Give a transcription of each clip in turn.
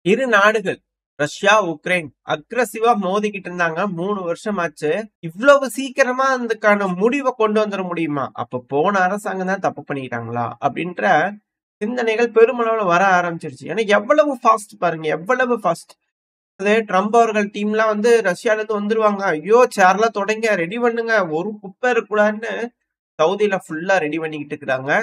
இரு நாடுகள் Russia, Ukraine அக்ரஸிவா மோதிக்கிட்டு இருந்தாங்க. 3 வருஷம் ஆச்சு. இவ்வளவு சீக்கிரமா அதுக்கான முடிவை கொண்டு வந்துட முடியுமா? அப்ப போன அரசாங்கம் தான் தப்பு பண்ணிக்கிட்டாங்களா? அப்படின்ற சிந்தனைகள் பெருமளவுல வர ஆரம்பிச்சிருச்சு. ஏன்னா எவ்வளவு ஃபாஸ்ட் பாருங்க, எவ்வளவு ஃபாஸ்ட். அது ட்ரம்ப் அவர்கள் டீம்லாம் வந்து ரஷ்யால இருந்து வந்துருவாங்க. ஐயோ சேர்லாம் தொடங்க, ரெடி பண்ணுங்க, ஒரு குப்பை இருக்கக்கூடாதுன்னு சவுதியில ஃபுல்லா ரெடி பண்ணிக்கிட்டு இருக்கிறாங்க.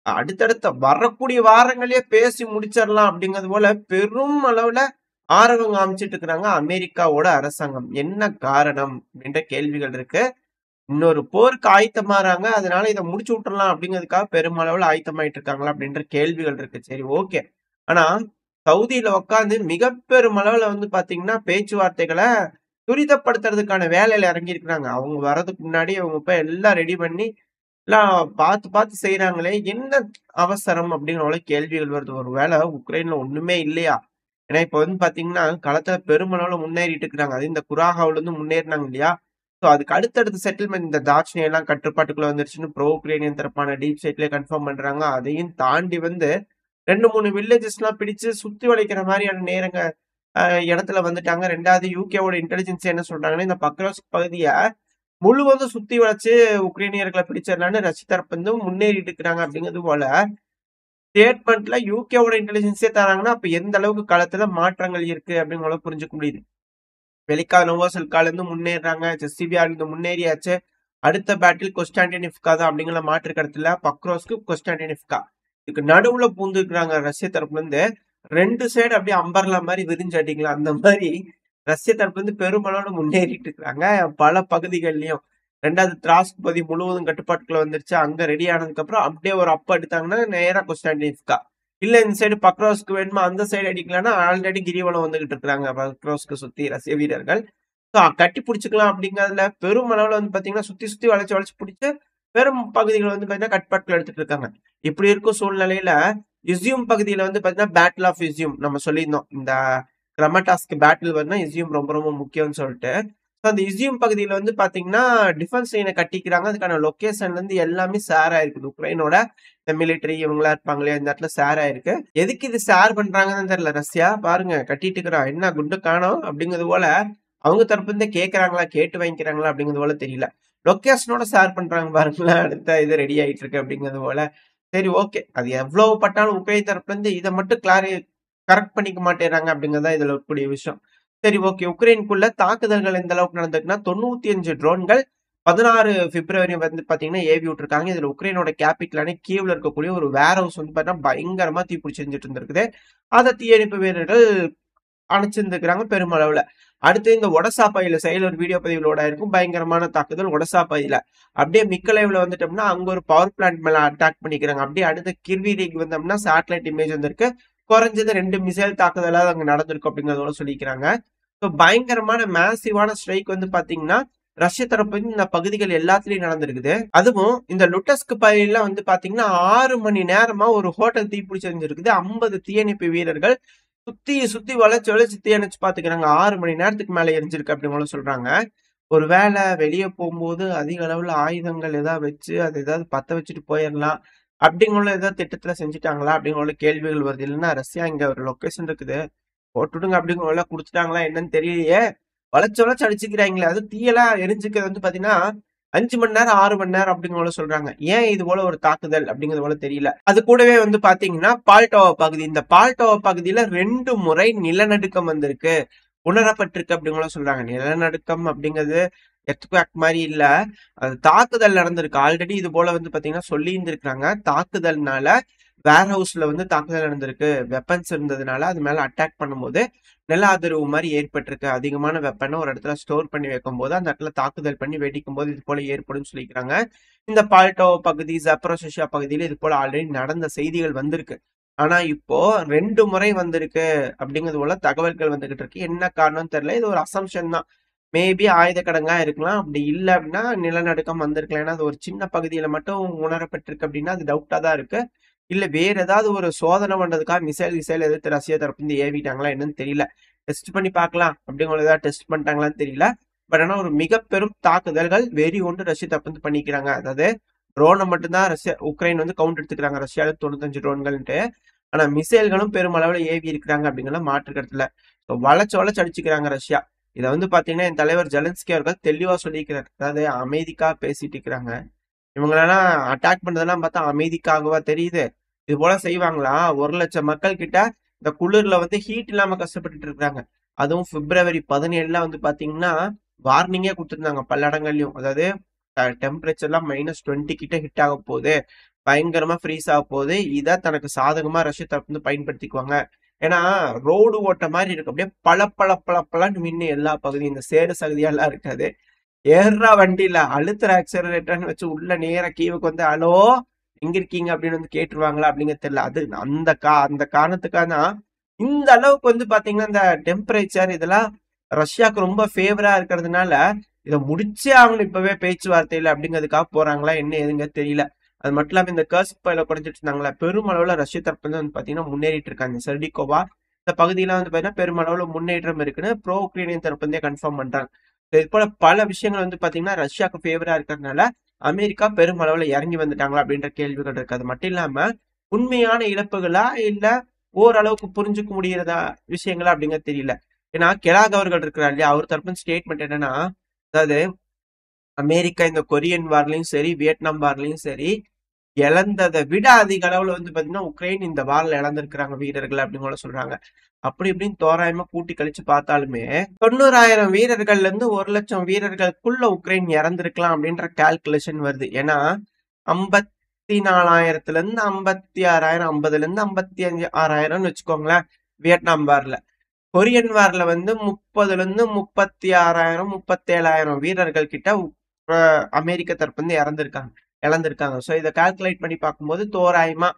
அடுத்தடுத்த வரக்கூடிய வாரங்களே பேசி முடிச்சிடலாம் அப்படிங்கிறது போல பெரும் அளவுல ஆர்வம் காமிச்சிட்டு இருக்கிறாங்க அமெரிக்காவோட அரசாங்கம். என்ன காரணம் அப்படின்ற கேள்விகள் இருக்கு. இன்னொரு போருக்கு ஆயத்தமாறாங்க, அதனால இதை முடிச்சு விட்டுறலாம் அப்படிங்கிறதுக்காக பெருமளவுல ஆயத்தமாயிட்டு இருக்காங்களா அப்படின்ற கேள்விகள் இருக்கு. சரி, ஓகே. ஆனா சவுதியில உட்காந்து மிக பெருமளவுல வந்து பாத்தீங்கன்னா பேச்சுவார்த்தைகளை துரிதப்படுத்துறதுக்கான வேலையில இறங்கி இருக்கிறாங்க. அவங்க வர்றதுக்கு முன்னாடி அவங்க போய் எல்லாம் ரெடி பண்ணி எல்லாம் பார்த்து பார்த்து செய்யறாங்களே, என்ன அவசரம் அப்படிங்கிற போல கேள்விகள் வருது. ஒரு வேளை உக்ரைன்ல ஒண்ணுமே இல்லையா? ஏன்னா இப்ப வந்து பாத்தீங்கன்னா களத்துல பெருமளவுல முன்னேறிட்டு இருக்கிறாங்க. அது இந்த குராஹாவில இருந்து முன்னேறினாங்க இல்லையா? சோ அதுக்கு அடுத்தடுத்த செட்டில்மெண்ட் இந்த தாட்சியம் எல்லாம் கட்டுப்பாட்டுக்குள்ள வந்துருச்சுன்னு ப்ரோ உக்ரைனியன் தரப்பான டீப் ஸ்டேட்லயே கன்ஃபார்ம் பண்றாங்க. அதையும் தாண்டி வந்து 2, 3 வில்லேஜஸ் எல்லாம் பிடிச்சு சுத்தி வளைக்கிற மாதிரியான நேரங்க இடத்துல வந்துட்டாங்க. 2வது யூகேவோட இன்டெலிஜென்ஸ் என்ன சொல்றாங்கன்னா, இந்த பக்ரோஸ்க் பகுதிய முழுவதும் சுத்தி வளைச்சு உக்ரைனியர்களை பிடிச்சிடலான்னு ரஷ்ய தரப்பு வந்து முன்னேறிட்டு இருக்கிறாங்க அப்படிங்கிறது போல ஸ்டேட்மெண்ட்ல யூகேவோட இன்டெலிஜென்ஸே தராங்கன்னா அப்ப எந்த அளவுக்கு களத்துல மாற்றங்கள் இருக்கு அப்படிங்கிற புரிஞ்சுக்க முடியுது. வெலிக்கா நோவோசல்கால இருந்து முன்னேறாங்க, செசிபியா இருந்து முன்னேறியாச்சு. அடுத்த பேட்டில் கொஸ்டாண்டினிவ்கா தான் அப்படிங்கிற மாற்று கடத்துல பக்ரோஸ்க்கு கொஸ்டாண்டினிவ்கா. இதுக்கு நடுவுல பூந்துக்கிறாங்க ரஷ்ய தரப்புல இருந்து. 2 சைடு அப்படியே அம்பர்லா மாதிரி விரிஞ்சு அடிக்கலாம். அந்த மாதிரி ரஷ்ய தரப்புல இருந்து பெருமளவு முன்னேறிட்டு இருக்காங்க பல பகுதிகள்லயும். 2வது திராஸ்க் பகுதி முழுவதும் கட்டுப்பாட்டுக்குள்ள வந்துருச்சு. அங்க ரெடி ஆனதுக்கு அப்புறம் அப்படியே ஒரு அப் எடுத்தாங்கன்னா நேரா கொஸ்டாண்டினிவ்கா. இல்ல இந்த சைடு பக்ரோஸ்க்கு வேணுமா அந்த சைடு அடிக்கலாம்னா ஆல்ரெடி கிரிவலம் வந்துகிட்டு இருக்காங்க பக்ரோஸ்க்கு சுத்தி ரஷ்ய வீரர்கள். கட்டி பிடிச்சிக்கலாம் அப்படிங்கறதுல பெருமளவுல வந்து பாத்தீங்கன்னா சுத்தி சுத்தி வளைச்சு வளைச்சு பிடிச்சு பெரும் பகுதிகளை வந்து பாத்தீங்கன்னா கட்டுப்பாட்டுல எடுத்துட்டு இருக்காங்க. இப்படி இருக்கும் சூழ்நிலையில இஸ்யூம் பகுதியில வந்து பாத்தீங்கன்னா பேட்டில் ஆஃப் இஸ்யூம் நம்ம சொல்லியிருந்தோம். இந்த கிரமட்டாஸ்க்கு பேட்டில் வந்து இஸ்யூம் ரொம்ப ரொம்ப முக்கியம்னு சொல்லிட்டு அந்த இஸ்யூம் பகுதியில வந்து பாத்தீங்கன்னா டிஃபென்ஸ் லைனை கட்டிக்கிறாங்க. அதுக்கான லொகேஷன்ல இருந்து எல்லாமே ஷேர் ஆயிருக்குது. உக்ரைனோட இந்த மிலிட்டரி இவங்களா இருப்பாங்க இல்லையா, இந்த இடத்துல ஷேர் ஆயிருக்கு. எதுக்கு இது ஷேர் பண்றாங்கன்னு தெரியல. ரஷ்யா பாருங்க கட்டிட்டு இருக்கிறான், என்ன குண்டு காணோம் அப்படிங்கிறது போல அவங்க தரப்பு இருந்தே கேட்கறாங்களா, கேட்டு வாங்கிக்கிறாங்களா அப்படிங்கிறது போல தெரியல. லொகேஷனோட ஷேர் பண்றாங்க பாருங்களேன், அடுத்த இது ரெடி ஆயிட்டு இருக்கு அப்படிங்கிறது போல. சரி, ஓகே. அது எவ்வளவு பட்டாலும் உக்ரைன் தரப்புல இருந்து இதை மட்டும் கரெக்ட் பண்ணிக்க மாட்டேறாங்க அப்படிங்கறதா இதுல இருக்கக்கூடிய விஷயம். சரி, ஓகே. உக்ரைனுக்குள்ள தாக்குதல்கள் எந்த அளவுக்கு நடந்திருக்குன்னா 95 ட்ரோன்கள் 16 பிப்ரவரி வந்து பாத்தீங்கன்னா ஏவி விட்டுருக்காங்க. இதுல உக்ரைனோட கேபிட்டலான கீவ்ல இருக்கக்கூடிய ஒரு வேர் ஹவுஸ் வந்து பாத்தீங்கன்னா பயங்கரமா தீப்பிடிச்சிருந்துட்டு இருந்திருக்குது. அதை தீயணைப்பு வீரர்கள் அணைச்சிருந்துக்கிறாங்க பெருமளவுல. அடுத்து இந்த ஒடசா பகுதியில சைடுல ஒரு வீடியோ பதிவுலோட இருக்கும் பயங்கரமான தாக்குதல் ஒடசா பகுதியில. அப்படியே மிக்கலைவ்ல வந்துட்டோம்னா அங்க ஒரு பவர் பிளான்ட் மேல அட்டாக் பண்ணிக்கிறாங்க. அப்படியே அடுத்த கிர்வீரிக்கு வந்தோம்னா சேட்டலைட் இமேஜ் வந்திருக்கு. குறைஞ்சது 2 மிசைல் தாக்குதலாவது அங்க நடந்திருக்கும் அப்படிங்கறதோட சொல்லிக்கிறாங்க. பயங்கரமான மேசிவான ஸ்ட்ரைக் வந்து பாத்தீங்கன்னா ரஷ்ய தரப்பு இந்த பகுதிகள் எல்லாத்துலயும் நடந்திருக்குது. அதுவும் இந்த லுட்டஸ்க் பகுதியில வந்து பாத்தீங்கன்னா 6 மணி நேரமா ஒரு ஹோட்டல் தீப்பிடிச்சிருந்திருக்குது. 50 தீயணைப்பு வீரர்கள் சுத்தி சுத்தி வளைச்சு வளைச்சு தீயணைச்சு பாத்துக்கிறாங்க. 6 மணி நேரத்துக்கு மேல எரிஞ்சிருக்கு அப்படின்னு சொல்றாங்க. ஒருவேளை வெளியே போகும்போது அதிக அளவுல ஆயுதங்கள் ஏதாவது வச்சு அதை ஏதாவது பத்த வச்சுட்டு போயிடலாம் அப்படிங்கிற ஏதாவது திட்டத்துல செஞ்சுட்டாங்களா அப்படிங்கிற கேள்விகள் வருது. இல்லைன்னா ரஷ்யா இங்க ஒரு லொகேஷன் இருக்குது போட்டுடுங்க அப்படிங்கிற கொடுத்துட்டாங்களா என்னன்னு தெரியலையே. வளைச்சு வளைச்சு அடிச்சுக்கிறாங்களே. அது தீயெல்லாம் எரிஞ்சுக்கிறது வந்து பாத்தீங்கன்னா 5 மணி நேரம் 6 மணி நேரம் அப்படிங்கிற சொல்றாங்க. ஏன் இது போல ஒரு தாக்குதல் அப்படிங்கிறது போல தெரியல. அது கூடவே வந்து பாத்தீங்கன்னா பால்டோவா பகுதி, இந்த பால்டோவா பகுதியில 2 முறை நிலநடுக்கம் வந்திருக்கு, உணரப்பட்டிருக்கு அப்படிங்கிற சொல்றாங்க. நிலநடுக்கம் அப்படிங்கிறது எர்த்குவேக் மாதிரி இல்ல, அது தாக்குதல் நடந்திருக்கு. ஆல்ரெடி இது போல வந்து பாத்தீங்கன்னா சொல்லி இருந்திருக்காங்க. தாக்குதல்னால வேர் ஹவுஸ்ல வந்து தாக்குதல் நடந்திருக்கு, வெப்பன்ஸ் இருந்ததுனால அது மேல அட்டாக் பண்ணும்போது நில அதிர்வு மாதிரி ஏற்பட்டிருக்கு. அதிகமான வெப்பனை ஒரு இடத்துல ஸ்டோர் பண்ணி வைக்கும் போது அந்த இடத்துல தாக்குதல் பண்ணி வெடிக்கும் போது இது போல ஏற்படும் சொல்லிக்கிறாங்க. இந்த பால்டோ பகுதி ஜப்ரோசியா பகுதியில இது போல ஆல்ரெடி நடந்த செய்திகள் வந்திருக்கு. ஆனா இப்போ 2 முறை வந்திருக்கு அப்படிங்கிறது போல தகவல்கள் வந்துகிட்டு இருக்கு. என்ன காரணம்னு தெரியல. இது ஒரு அசம்ஷன் தான். மேபி ஆயுத கடங்கா இருக்கலாம். அப்படி இல்லை அப்படின்னா நிலநடுக்கம் வந்திருக்கலாம். ஏன்னா அது ஒரு சின்ன பகுதியில மட்டும் உணரப்பட்டிருக்கு அப்படின்னா அது டவுட்டா தான் இருக்கு. இல்ல வேற ஏதாவது ஒரு சோதனை பண்றதுக்காக மிசைல் எதிர்த்து ரஷ்யா தரப்பு இருந்து ஏவிட்டாங்களா என்னன்னு தெரியல. டெஸ்ட் பண்ணி பார்க்கலாம் அப்படிங்கிற ஏதாவது டெஸ்ட் பண்ணிட்டாங்களான்னு தெரியல. பட் ஆனா ஒரு மிக பெரும் தாக்குதல்கள் வெறி ஒன்று ரஷ்யா தரப்பு வந்து பண்ணிக்கிறாங்க. அதாவது ட்ரோனை மட்டும்தான் உக்ரைன் வந்து கவுண்ட் எடுத்துக்கிறாங்க. ரஷ்யாவுக்கு 95 ட்ரோன்கள்ட்டு ஆனா மிசைல்களும் பெருமளவுல ஏவி இருக்கிறாங்க அப்படிங்கிற மாற்று கருத்துல வளைச்சு வளைச்சு அடிச்சுக்கிறாங்க ரஷ்யா. இதை வந்து பாத்தீங்கன்னா என் தலைவர் ஜெலன்ஸ்கி அவர்கள் தெளிவா சொல்லியிருக்கிறார். அதாவது அமைதிக்காக பேசிட்டு இருக்கிறாங்க. இவங்களெல்லாம் அட்டாக் பண்றதெல்லாம் பார்த்தா அமைதிக்காகவா தெரியுது? இது போல செய்வாங்களா? 1,00,000 மக்கள் கிட்ட இந்த குளிர்ல வந்து ஹீட் இல்லாம கஷ்டப்பட்டுட்டு இருக்காங்க. அதுவும் பிப்ரவரி 17 வந்து பாத்தீங்கன்னா வார்னிங்கே கொடுத்துருந்தாங்க பல இடங்கள்லயும். அதாவது டெம்பரேச்சர்லாம் -20 கிட்ட ஹிட் ஆக போகுது, பயங்கரமா ஃப்ரீஸ் ஆக போகுது. இதை தனக்கு சாதகமா ரஷ்ய தரப்பு வந்து பயன்படுத்திக்குவாங்க. ஏன்னா ரோடு ஓட்ட மாதிரி இருக்கு, அப்படியே பல பல பல பலன்னு மின்னு எல்லா பகுதியும், இந்த சேறு சகதியெல்லாம் இருக்காது. ஏறா வண்டியில அழுத்துற ஆக்சலரேட்டர்னு வச்சு உள்ள நேர கீவுக்கு வந்து ஹலோ எங்க இருக்கீங்க அப்படின்னு வந்து கேட்டுருவாங்களா அப்படிங்கிறது தெரியல. அது அந்த காரணத்துக்காக தான் இந்த அளவுக்கு வந்து பாத்தீங்கன்னா இந்த டெம்பரேச்சர் இதெல்லாம் ரஷ்யாவுக்கு ரொம்ப ஃபேவரா இருக்கிறதுனால இதை முடிச்சே ஆகணும் இப்பவே பேச்சுவார்த்தையில அப்படிங்கிறதுக்காக போறாங்களா என்ன ஏதுங்க தெரியல. அது மட்டும் இல்லாம இந்த கர்ஸ்க் பயில குறைஞ்சிட்டு இருந்தாங்களா, பெருமளவுல ரஷ்ய தரப்பு வந்து பாத்தீங்கன்னா முன்னேறிட்டு இருக்காங்க. செர்டிகோவா இந்த பகுதியெல்லாம் வந்து பாத்தீங்கன்னா பெருமளவுல முன்னேற்றம் இருக்குன்னு ப்ரோ உக்ரைனியன் தரப்பு வந்து கன்ஃபார்ம் பண்றாங்க. இது போல பல விஷயங்கள் வந்து பாத்தீங்கன்னா ரஷ்யாவுக்கு ஃபேவரா இருக்கிறதுனால அமெரிக்கா பெருமளவுல இறங்கி வந்துட்டாங்களா அப்படின்ற கேள்விகள் இருக்கு. அது மட்டும் இல்லாம உண்மையான இழப்புகளா இல்ல ஓரளவுக்கு புரிஞ்சுக்க முடியறதா விஷயங்களா அப்படிங்கிறது தெரியல. ஏன்னா கெலாக் அவர்கள் இருக்கிறார் இல்லையா, அவர் தரப்பு ஸ்டேட்மெண்ட் என்னன்னா, அதாவது அமெரிக்கா இந்த கொரியன் வார்லயும் சரி வியட்நாம் வார்லயும் சரி இழந்ததை விட அதிக அளவுல வந்து பாத்தீங்கன்னா உக்ரைன் இந்த வார்ல இழந்திருக்கிறாங்க வீரர்கள் அப்படின்னு சொல்றாங்க. அப்படி இப்படின்னு தோராயமா கூட்டி கழிச்சு பார்த்தாலுமே 90,000 வீரர்கள்ல இருந்து 1,00,000 வீரர்களுக்குள்ள உக்ரைன் இறந்திருக்கலாம் அப்படின்ற கால்குலேஷன் வருது. ஏன்னா 54,000ல இருந்து 56,000, 50ல இருந்து 55,000 வச்சுக்கோங்களேன் வியட்நாம் வார்ல. கொரியன் வார்ல வந்து 30ல இருந்து 36,000, 37,000 வீரர்கள் கிட்ட அமெரிக்க தரப்பு வந்து இழந்திருக்காங்க. ஸோ இதை கால்குலேட் பண்ணி பார்க்கும்போது தோராயமா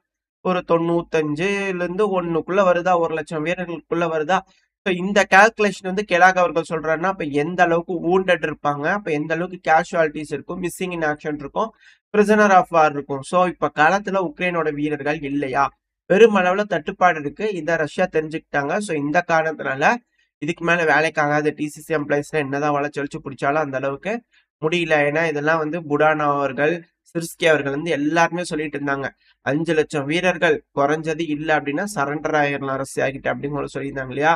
ஒரு 95ல இருந்து 1க்குள்ள வருதா, 1,00,000 வீரர்களுக்குள்ள வருதா. ஸோ இந்த கால்குலேஷன் வந்து கெலாக் அவர்கள் சொல்றாருன்னா அப்ப எந்த அளவுக்கு வூண்டட் இருப்பாங்க, அப்ப எந்த அளவுக்கு கேஷுவாலிட்டிஸ் இருக்கும், மிஸ்ஸிங் இன் ஆக்ஷன் இருக்கும், பிரிசனர் ஆஃப் வார் இருக்கும். ஸோ இப்ப களத்துல உக்ரைனோட வீரர்கள் இல்லையா, பெருமளவுல தட்டுப்பாடு இருக்கு. இதை ரஷ்யா தெரிஞ்சுக்கிட்டாங்க. ஸோ இந்த காரணத்தினால இதுக்கு மேல வேலைக்கு ஆகாத டிசிசி எம்ப்ளாயிஸ்ல என்னதான் வளைச்சு பிடிச்சாலும் அந்த அளவுக்கு முடியல. ஏன்னா இதெல்லாம் வந்து புடானா அவர்கள், சிர்ஸ்கி அவர்கள் வந்து எல்லாருமே சொல்லிட்டு இருந்தாங்க 5,00,000 வீரர்கள் குறைஞ்சது இல்ல அப்படின்னா சரண்டர் ஆயிரலாம் ரஷ்யா கிட்ட அப்படின்னு சொல்லியிருந்தாங்க இல்லையா.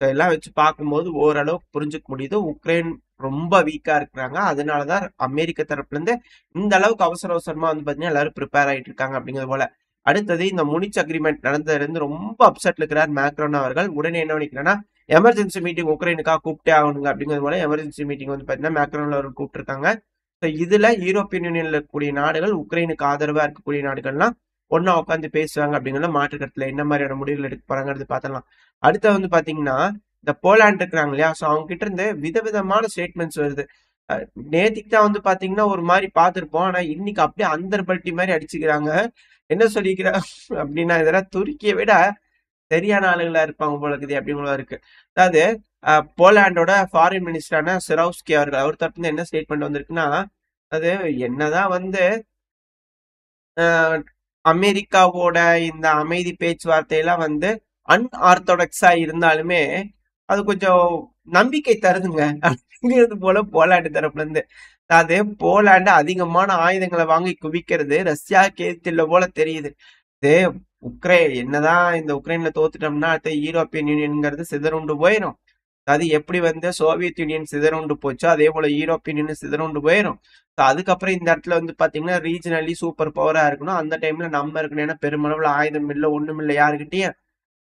இதெல்லாம் வச்சு பார்க்கும்போது ஓரளவுக்கு புரிஞ்சுக்க முடியுது உக்ரைன் ரொம்ப வீக்கா இருக்கிறாங்க. அதனாலதான் அமெரிக்க தரப்புல இருந்து இந்த அளவுக்கு அவசர அவசரமா வந்து பாத்தீங்கன்னா எல்லாரும் ப்ரிப்பேர் ஆயிட்டு இருக்காங்க அப்படிங்கிறது போல. அடுத்தது இந்த முனிச் அக்ரிமெண்ட் நடந்ததுல இருந்து ரொம்ப அப்செட்ல இருக்கிறார் மேக்ரோன் அவர்கள். உடனே என்ன பண்ணிக்கிறாங்கன்னா எமர்ஜென்சி மீட்டிங் உக்ரைனுக்காக கூப்பிட்டே ஆகணுங்க அப்படிங்கிறது போல எமர்ஜென்சி மீட்டிங் வந்து பாத்தீங்கன்னா மேக்ரோன் அவர்கள் கூப்பிட்டுருக்காங்க. இதுல யூரோப்பியன் யூனியன்ல இருக்கக்கூடிய நாடுகள் உக்ரைனுக்கு ஆதரவா இருக்கக்கூடிய நாடுகள்லாம் ஒன்னா உட்காந்து பேசுவாங்க அப்படிங்கிற மாற்று கருத்துல என்ன மாதிரியான முடிவுகள் எடுக்க போறாங்கிறது பார்த்தலாம். அடுத்த வந்து பாத்தீங்கன்னா இந்த போலாண்ட் இருக்கிறாங்க இல்லையா, ஸோ அவங்க கிட்ட இருந்து விதவிதமான ஸ்டேட்மெண்ட்ஸ் வருது. நேத்திக்கு தான் வந்து பாத்தீங்கன்னா ஒரு மாதிரி பார்த்துருப்போம், ஆனா இன்னைக்கு அப்படியே அந்தர்பல்ட்டி மாதிரி அடிச்சுக்கிறாங்க. என்ன சொல்லிக்கிறாங்க அப்படின்னா இதெல்லாம் துருக்கியை விட சரியான ஆளுகளா இருப்பாங்க போல இருக்குது அப்படிங்களா இருக்கு. அதாவது போலாண்டோட ஃபாரின் மினிஸ்டரான சிரோவ்ஸ்கி அவர்கள் அவர் தரப்பு என்ன ஸ்டேட்மெண்ட் வந்திருக்குன்னா, அது என்னதான் வந்து அமெரிக்காவோட இந்த அமைதி பேச்சுவார்த்தையெல்லாம் வந்து அன்ஆர்த்தடாக்ஸா இருந்தாலுமே அது கொஞ்சம் நம்பிக்கை தருதுங்க அப்படிங்கிறது போல போலாண்டு தரப்புல இருந்து. அதாவது போலாண்டு அதிகமான ஆயுதங்களை வாங்கி குவிக்கிறது ரஷ்யா கேத்துல போல தெரியுது. இது என்னதான் இந்த உக்ரைன்ல தோத்துட்டோம்னா அடுத்த யூரோப்பியன் யூனியன்ங்கிறது சிதறுண்டு போயிடும். அது எப்படி வந்து சோவியத் யூனியன் சிதறுண்டு போச்சோ அதே போல யூரோப்பியன் யூனியன் சிதறுண்டு போயிடும். அதுக்கப்புறம் இந்த இடத்துல வந்து பாத்தீங்கன்னா ரீஜனலி சூப்பர் பவரா இருக்கணும், அந்த டைம்ல நம்ம இருக்கணும். ஏன்னா பெருமளவுல ஆயுதம் இல்லை ஒண்ணும் இல்லை யாருக்கிட்டயும்.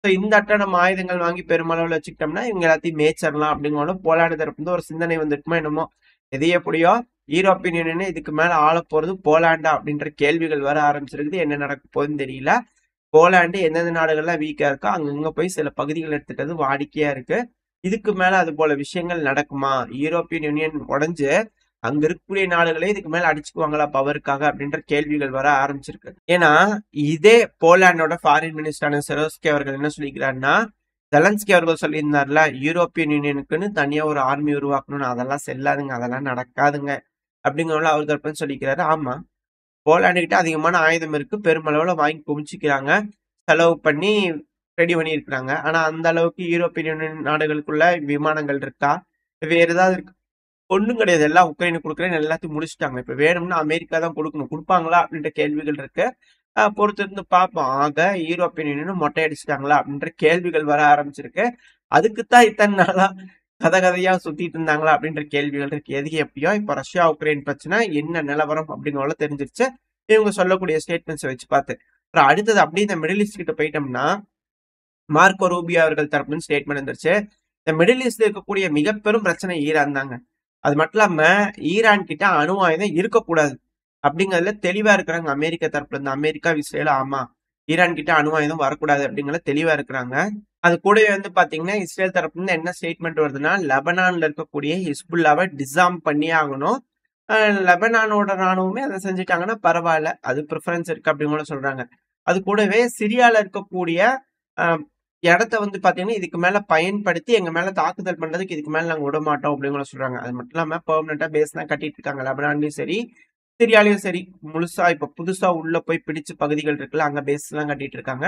ஸோ இந்த இடத்துல நம்ம ஆயுதங்கள் வாங்கி பெருமளவுல வச்சுக்கிட்டோம்னா இவங்க எல்லாத்தையும் மேய்ச்சிடலாம் அப்படிங்கிற போலாண்டு தரப்பு வந்து ஒரு சிந்தனை வந்துட்டுமா என்னமோ. எது எப்படியோ யூரோப்பியன் யூனியன் இதுக்கு மேல ஆள போறது போலாண்டா அப்படின்ற கேள்விகள் வர ஆரம்பிச்சிருக்குது. என்ன நடக்க போகுதுன்னு தெரியல. போலாண்டு எந்தெந்த நாடுகள்லாம் வீக்கா இருக்கோ அங்கங்க போய் சில பகுதிகள் எடுத்துட்டது வாடிக்கையா இருக்கு. இதுக்கு மேல அது போல விஷயங்கள் நடக்குமா, யூரோப்பியன் யூனியன் உடைஞ்சு அங்க இருக்கக்கூடிய நாடுகளே இதுக்கு மேல அடிச்சுக்குவாங்களா பவருக்காக அப்படின்ற கேள்விகள் வர ஆரம்பிச்சிருக்கு. ஏன்னா இதே போலாண்டோட ஃபாரின் மினிஸ்டரான செரோஸ்கி அவர்கள் என்ன சொல்லிக்கிறாருன்னா, ஜெலன்ஸ்கி அவர்கள் சொல்லியிருந்தார்ல யூரோப்பியன் யூனியனுக்குன்னு தனியா ஒரு ஆர்மி உருவாக்கணும்னு, அதெல்லாம் செல்லாதுங்க, அதெல்லாம் நடக்காதுங்க அப்படிங்கிறவங்கள அவர் தரப்புன்னு சொல்லிக்கிறாரு. ஆமா, போலாண்டு கிட்ட அதிகமான ஆயுதம் இருக்கு, பெருமளவுல வாங்கி குவிச்சுக்கிறாங்க, செலவு பண்ணி ரெடி பண்ணியிருக்கிறாங்க. ஆனா அந்த அளவுக்கு யூரோப்பியன் யூனியன் நாடுகளுக்குள்ள விமானங்கள் இருக்கா, வேற ஏதாவது இருக்கு? ஒண்ணும் கிடையாது. எல்லாம் உக்ரைனுக்கு கொடுக்குறேன்னு எல்லாத்தையும் முடிச்சுட்டாங்க. இப்ப வேணும்னா அமெரிக்கா தான் கொடுக்கணும், கொடுப்பாங்களா அப்படின்ற கேள்விகள் இருக்கு. பொறுத்திருந்து பார்ப்போம். ஆக யூரோப்பியன் யூனியனும் மொட்டை அடிச்சுட்டாங்களா அப்படின்ற கேள்விகள் வர ஆரம்பிச்சிருக்கு. அதுக்குத்தான் இத்தனை நாளா கதையா சுத்திட்டு இருந்தாங்களா அப்படின்ற கேள்விகள் இருக்கு. எது எப்படியோ இப்ப ரஷ்யா உக்ரைன் பிரச்சனை என்ன நிலவரம் அப்படின்னு தெரிஞ்சிருச்சு இவங்க சொல்லக்கூடிய ஸ்டேட்மெண்ட்ஸ் வச்சு பார்த்து. அப்புறம் அடுத்தது அப்படியே இந்த மிடில் ஈஸ்ட் கிட்ட போயிட்டோம்னா மார்க்கோ ரூபியோ அவர்கள் தரப்புல ஸ்டேட்மெண்ட் வந்துருச்சு. இந்த மிடில் ஈஸ்ட்ல இருக்கக்கூடிய மிக பெரும் பிரச்சனை ஈரான் தாங்க. அது மட்டும் இல்லாம ஈரான் கிட்ட அணு ஆயுதம் இருக்கக்கூடாது அப்படிங்கறதுல தெளிவா இருக்கிறாங்க அமெரிக்க தரப்புல இருந்து. அமெரிக்கா இஸ்ரேல் ஆமா ஈரான் கிட்ட அணு ஆயுதம் வரக்கூடாது அப்படிங்கறத தெளிவா இருக்கிறாங்க. அது கூடவே பாத்தீங்கன்னா இஸ்ரேல் தரப்புல இருந்து என்ன ஸ்டேட்மெண்ட் வருதுன்னா லெபனான்ல இருக்கக்கூடிய ஹிஸ்புல்லாவை டிசாம் பண்ணி ஆகணும். லெபனானோட ராணுவமே அதை செஞ்சுட்டாங்கன்னா பரவாயில்ல, அது ப்ரிஃபரன்ஸ் இருக்கு அப்படின்னு சொல்றாங்க. அது கூடவே சிரியால இருக்கக்கூடிய இடத்த பாத்தீங்கன்னா இதுக்கு மேல பயன்படுத்தி எங்க மேல தாக்குதல் பண்றதுக்கு இதுக்கு மேல நாங்க விட மாட்டோம் அப்படின்னு சொல்றாங்க. அது மட்டும் இல்லாம பெர்மனண்டா பேஸ் தான் கட்டிட்டு இருக்காங்க லெபனான்லயும் சரி சிரியாலையும் சரி. முழுசா இப்ப புதுசா உள்ள போய் பிடிச்ச பகுதிகள் இருக்குல்ல அங்க பேஸ் எல்லாம் கட்டிட்டு இருக்காங்க.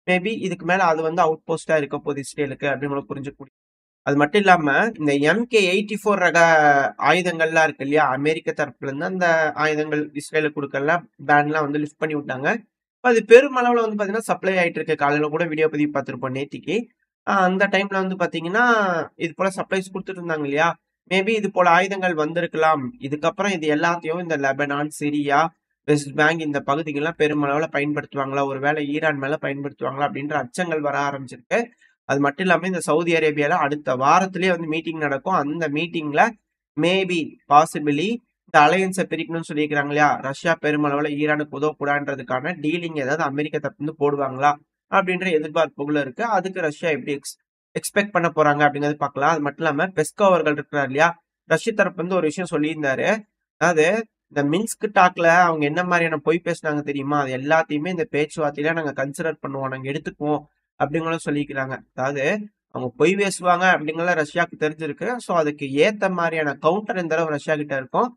மேபி இதுக்கு மேல அது அவுட் போஸ்டா இருக்க போகுது இஸ்ரேலுக்கு அப்படின்னு புரிஞ்சுக்கூடிய. அது மட்டும் இல்லாம இந்த MK-84 ரக ஆயுதங்கள்லாம் இருக்கு இல்லையா அமெரிக்க தரப்புல இருந்து அந்த ஆயுதங்கள் இஸ்ரேலுக்கு கொடுக்கல பேன்லாம் லிஃப்ட் பண்ணி விட்டாங்க. அது பெருமளவுல பாத்தீங்கன்னா சப்ளை ஆயிட்டு இருக்கு. காலையில கூட வீடியோ பதிவு பார்த்திருப்போம் நேத்திக்கு. அந்த டைம்ல பாத்தீங்கன்னா இது போல சப்ளைஸ் கொடுத்துட்டு இருந்தாங்க இல்லையா. மேபி இது போல ஆயுதங்கள் வந்திருக்கலாம். இதுக்கப்புறம் இது எல்லாத்தையும் இந்த லெபனான் சிரியா வெஸ்ட் பேங்க் இந்த பகுதிகள்லாம் பெருமளவுல பயன்படுத்துவாங்களா, ஒருவேளை ஈரான் மேல பயன்படுத்துவாங்களா அப்படின்ற அச்சங்கள் வர ஆரம்பிச்சிருக்கு. அது மட்டும் இல்லாம இந்த சவுதி அரேபியால அடுத்த வாரத்திலேயே மீட்டிங் நடக்கும். அந்த மீட்டிங்ல மேபி பாசிபிளி இந்த அலையன்ஸை பிரிக்கணும்னு சொல்லியிருக்கிறாங்க இல்லையா. ரஷ்யா பெருமளவுல ஈரானுக்கு உதவக்கூடாதுன்றதுக்கான டீலிங் ஏதாவது அமெரிக்கா தரப்பு போடுவாங்களா அப்படின்ற எதிர்பார்ப்புகளும் இருக்கு. அதுக்கு ரஷ்யா எப்படி எக்ஸ்பெக்ட் பண்ண போறாங்க அப்படிங்கிறது பார்க்கலாம். அது மட்டும் இல்லாம பெஸ்கோ அவர்கள் இருக்கிறார் இல்லையா, ரஷ்ய தரப்பு ஒரு விஷயம் சொல்லியிருந்தாரு. அதாவது இந்த மின்ஸ்க் டாக்ல அவங்க என்ன மாதிரியான பொய் பேசினாங்க தெரியுமா, அது எல்லாத்தையுமே இந்த பேச்சுவார்த்தையில நாங்க கன்சிடர் பண்ணுவோம், நாங்க எடுத்துக்குவோம் அப்படிங்களும் சொல்லிக்கிறாங்க. அதாவது அவங்க பொய் பேசுவாங்க அப்படிங்கிற ரஷ்யாவுக்கு தெரிஞ்சிருக்கு. ஸோ அதுக்கு ஏத்த மாதிரியான கவுண்டர் இந்த தடவை ரஷ்யா கிட்ட இருக்கும்.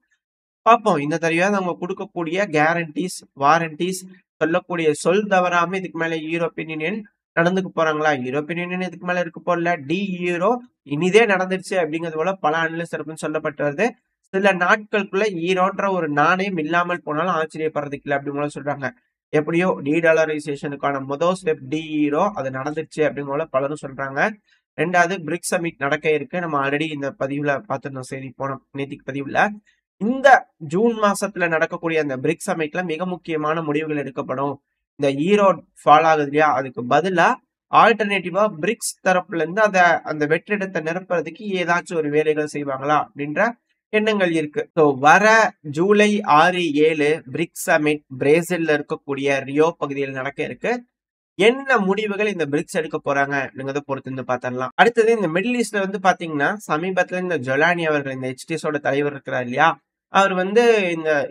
பார்ப்போம் இந்த தடவையாவது அவங்க கொடுக்கக்கூடிய கேரண்டிஸ் வாரண்டிஸ் சொல்லக்கூடிய சொல் தவறாம இதுக்கு மேல யூரோப்பியன் யூனியன் நடந்துக்க போறாங்களா. யூரோப்பியன் யூனியன் இதுக்கு மேல இருக்க போறல டி யூரோ இனிதே நடந்துருச்சு அப்படிங்கிறது போல பல அனலிஸ்ட் தரப்புன்னு சொல்லப்பட்டு வருது. சில நாட்களுக்குள்ள ஈரோன்ற ஒரு நாணயம் இல்லாமல் போனாலும் ஆச்சரியப்படுறதுக்கு இல்லை அப்படின்னு சொல்றாங்க. எப்படியோ டீடாலரைசேஷனுக்கான முதல் ஸ்டெப் டி ஈரோ அது நடந்துருச்சு அப்படிங்கிற பலரும் சொல்றாங்க. ரெண்டாவது பிரிக்ஸ் சமிட் நடக்க இருக்கு. நம்ம ஆல்ரெடி இந்த பதிவுல பார்த்துருந்தோம் செய்தி போன நேத்திக்கு பதிவுல. இந்த ஜூன் மாசத்துல நடக்கக்கூடிய அந்த பிரிக்ஸ் சமிட்ல மிக முக்கியமான முடிவுகள் எடுக்கப்படும். இந்த ஈரோ ஃபால் ஆகுது இல்லையா, அதுக்கு பதிலா ஆல்டர்னேட்டிவா பிரிக்ஸ் தரப்புல இருந்து அந்த வெற்றிடத்தை நிரப்புறதுக்கு ஏதாச்சும் ஒரு வேலைகள் செய்வாங்களா அப்படின்ற எண்ணங்கள் இருக்கு. ஸோ வர ஜூலை 6-7 பிரிக்ஸ் சமிட் பிரேசில்ல இருக்கக்கூடிய ரியோ பகுதியில் நடக்க இருக்கு. என்ன முடிவுகள் இந்த பிரிக்ஸ் எடுக்க போறாங்க அப்படிங்கறத பொறுத்து பார்த்தரலாம். அடுத்தது இந்த மிடில் ஈஸ்ட்ல பாத்தீங்கன்னா சமீபத்துல இந்த ஜொலானி அவர்கள் இந்த HTSோட தலைவர் இருக்கிறார் இல்லையா, அவர் இந்த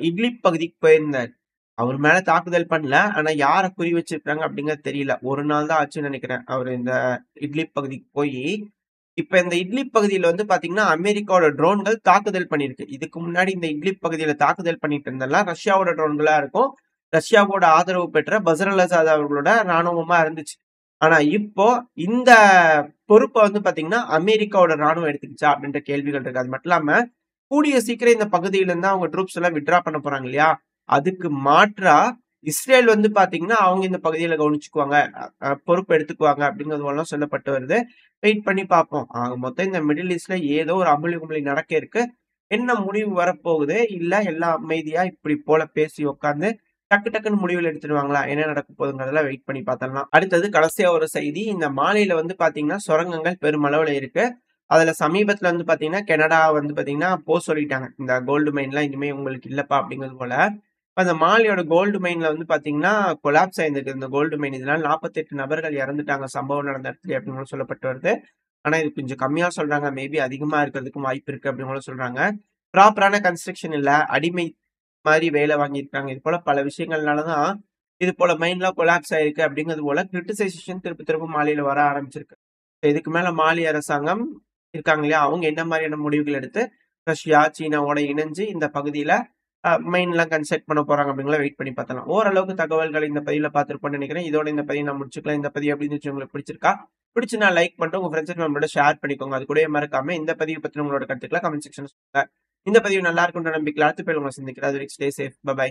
இட்லிப் பகுதிக்கு போயிருந்தார். அவர் மேல தாக்குதல் பண்ணல, ஆனா யார குறி வச்சிருக்காங்க அப்படிங்கிறது தெரியல. ஒரு நாள் தான் ஆச்சுன்னு நினைக்கிறேன் அவர் இந்த இட்லிப் பகுதிக்கு போய். இப்ப இந்த இட்லிப் பகுதியில பாத்தீங்கன்னா அமெரிக்காவோட ட்ரோன்கள் தாக்குதல் பண்ணிருக்கு. இதுக்கு முன்னாடி இந்த இட்லிப் பகுதியில தாக்குதல் பண்ணிட்டு இருந்தெல்லாம் ரஷ்யாவோட ட்ரோன்களா இருக்கும். ரஷ்யாவோட ஆதரவு பெற்ற பசர் அல்-அசாத் அவர்களோட ராணுவமா இருந்துச்சு. ஆனா இப்போ இந்த பொறுப்பை பாத்தீங்கன்னா அமெரிக்காவோட ராணுவம் எடுத்துக்கிச்சா அப்படின்ற கேள்விகள் இருக்கு. அது மட்டும் இல்லாம கூடிய சீக்கிரம் இந்த பகுதியில இருந்து அவங்க ட்ரூப்ஸ் எல்லாம் விட்ரா பண்ண போறாங்க இல்லையா, அதுக்கு மாற்றா இஸ்ரேல் பாத்தீங்கன்னா அவங்க இந்த பகுதியில கவனிச்சுக்குவாங்க, பொறுப்பு எடுத்துக்குவாங்க அப்படிங்கிறது சொல்லப்பட்டு வருது. வெயிட் பண்ணி பார்ப்போம். ஆக மொத்தம் இந்த மிடில் ஈஸ்ட்ல ஏதோ ஒரு அமளி குமளி நடக்க இருக்கு. என்ன முடிவு வரப்போகுது, இல்ல எல்லாம் அமைதியா இப்படி போல பேசி உட்காந்து டக்குன்னு முடிவுகள் எடுத்துடுவாங்களா, என்ன நடக்க போகுதுங்கிறதெல்லாம் வெயிட் பண்ணி பார்த்தலாம். அடுத்தது கடைசியா ஒரு செய்தி, இந்த மாலையில பாத்தீங்கன்னா சுரங்கங்கள் பெருமளவுல இருக்கு. அதுல சமீபத்துல பாத்தீங்கன்னா கனடா பாத்தீங்கன்னா சொல்லிட்டாங்க, இந்த கோல்டு மைன்லாம் இனிமே உங்களுக்கு இல்லப்பா அப்படிங்கிறது போல. அந்த மாலையோட கோல்டு மைன்ல பாத்தீங்கன்னா கொலாப்ஸ் ஆயிருந்திருக்கு இந்த கோல்டு மைன். இதனால 48 நபர்கள் இறந்துட்டாங்க சம்பவம் நடந்த இடத்துல அப்படின்னு சொல்லப்பட்டு வருது. ஆனா இது கொஞ்சம் கம்மியா சொல்றாங்க, மேபி அதிகமா இருக்கிறதுக்கும் வாய்ப்பு இருக்கு அப்படின்னு சொல்றாங்க. ப்ராப்பரான கன்ஸ்ட்ரக்ஷன் இல்ல, அடிமை மாதிரி வேலை வாங்கியிருக்காங்க. இது போல பல விஷயங்கள்னாலதான் இது போல மைன்லாம் கொலாப்ஸ் ஆயிருக்கு அப்படிங்கிறது போல கிரிட்டிசைசேஷன் திரும்ப மாலையில வர ஆரம்பிச்சிருக்கு. இதுக்கு மேல மாலி அரசாங்கம் இருக்காங்க இல்லையா, அவங்க என்ன மாதிரியான முடிவுகள் எடுத்து ரஷ்யா சீனாவோட இணைஞ்சு இந்த பகுதியில மைன் எல்லாம் கன்ஸ்ட்ரக்ட் பண்ண போறாங்க அப்படிங்களா வெயிட் பண்ணி பார்த்தலாம். ஓரளவுக்கு தகவல்கள் இந்த பதிவுல பார்த்திருப்போம்னு நினைக்கிறேன். இதோட இந்த பதிவு நான் முடிச்சுக்கலாம். இந்த பதிவு எப்படி இருந்துச்சு, உங்களுக்கு பிடிச்சிருக்கா? பிடிச்சுனா லைக் பண்ணிட்டு உங்க ஃப்ரெண்ட்ஸ் நம்மளோட ஷேர் பண்ணிக்கோங்க. அது கூட மறக்காம இந்த பதிவு பத்தி உங்களோட கருத்துக்களை கமெண்ட் செக்ஷன் சொல்லுங்க. இந்த பதிவு நல்லா இருக்குன்ற நம்பிக்கையில் அடுத்த பேர் உங்களை சந்திக்கிறேன். அது வரைக்கும் ஸ்டே சேஃப். பை.